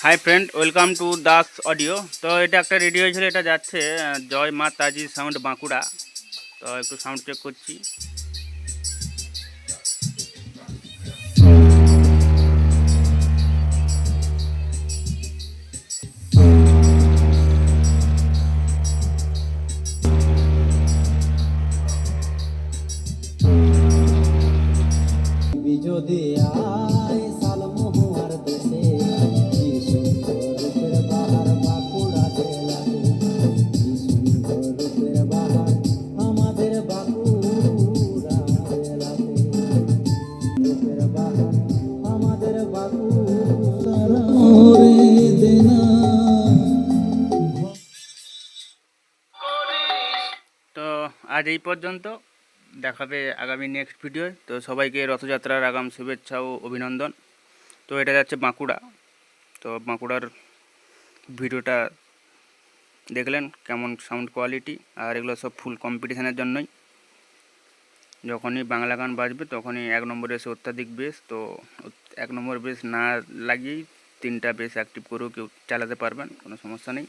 Hi friend, welcome to Das audio. তো এটা একটা রেডিও হয়েছিল, এটা যাচ্ছে জয় মা তাজি সাউন্ড বাঁকুড়া। তো একটু সাউন্ড চেক করছি। যদি আয় সালমোহর দেশে কি সুন্দর রূপের বাহার বাঁকুড়া জেলাতে, কি সুন্দর রূপের বাহার আমাদের বাঁকুড়া জেলাতে, রূপের বাহার আমাদের বাঁকুড়া দেনা। তো আজ এই পর্যন্ত, দেখাবে আগামী নেক্সট ভিডিও। তো সবাইকে রথযাত্রার আগাম শুভেচ্ছা ও অভিনন্দন। তো এটা যাচ্ছে বাঁকুড়া। তো বাঁকুড়ার ভিডিওটা দেখলেন কেমন সাউন্ড কোয়ালিটি, আর এগুলো সব ফুল কম্পিটিশানের জন্যই। যখনই বাংলা গান বাজবে তখনই 1 নম্বরে এসে অত্যাধিক বেস। তো 1 নম্বর বেস না লাগিয়েই 3টা বেস অ্যাক্টিভ করেও কেউ চালাতে পারবেন, কোনো সমস্যা নেই।